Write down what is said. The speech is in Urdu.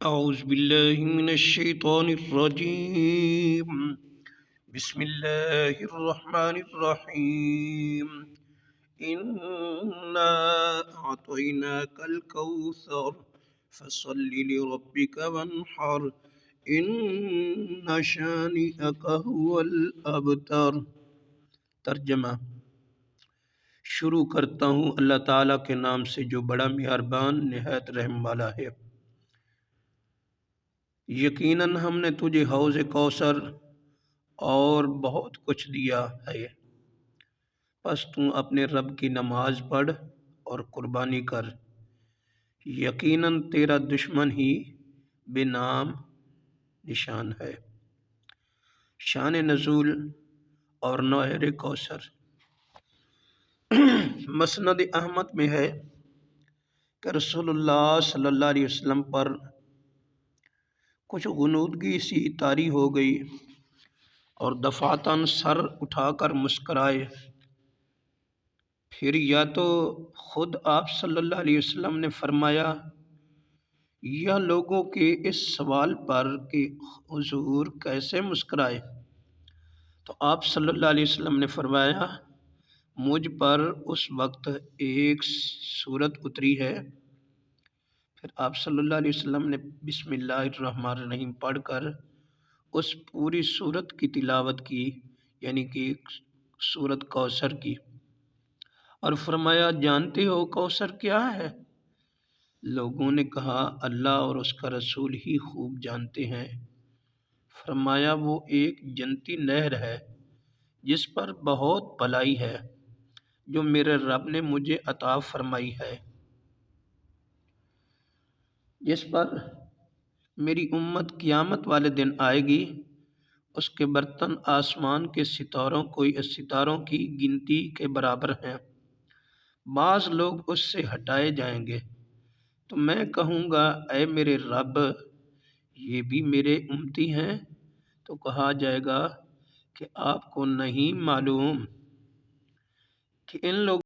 أعوذ بالله من الشيطان الرجيم. بسم الله الرحمن الرحيم. إنا أعطيناك الكوثر فصل لربك وانحر إن شانئك هو الأبتر. ترجمہ: شروع کرتا ہوں اللہ تعالیٰ کے نام سے جو بڑا مہربان نہایت رحم والا ہے۔ یقیناً ہم نے تجھے حوض کوثر اور بہت کچھ دیا ہے، پس تو اپنے رب کی نماز پڑھ اور قربانی کر، یقیناً تیرا دشمن ہی بے نام نشان ہے۔ شان نزول اور نہر کوثر۔ مسند احمد میں ہے کہ رسول اللہ صلی اللہ علیہ وسلم پر کچھ غنودگی سی طاری ہو گئی اور دفعتاً سر اٹھا کر مسکرائے۔ پھر یا تو خود آپ صلی اللہ علیہ وسلم نے فرمایا یا لوگوں کے اس سوال پر کہ حضور کیسے مسکرائے، تو آپ صلی اللہ علیہ وسلم نے فرمایا مجھ پر اس وقت ایک سورت اتری ہے۔ پھر آپ صلی اللہ علیہ وسلم نے بسم اللہ الرحمن الرحیم پڑھ کر اس پوری سورت کی تلاوت کی، یعنی کہ سورت کوثر کی، اور فرمایا جانتے ہو کوثر کیا ہے؟ لوگوں نے کہا اللہ اور اس کا رسول ہی خوب جانتے ہیں۔ فرمایا وہ ایک جنتی نہر ہے جس پر بہت بھلائی ہے جو میرے رب نے مجھے عطا فرمائی ہے، جس پر میری امت قیامت والے دن آئے گی۔ اس کے برتن آسمان کے ستاروں کی گنتی کے برابر ہیں۔ بعض لوگ اس سے ہٹائے جائیں گے تو میں کہوں گا اے میرے رب یہ بھی میرے امتی ہیں، تو کہا جائے گا کہ آپ کو نہیں معلوم کہ ان لوگوں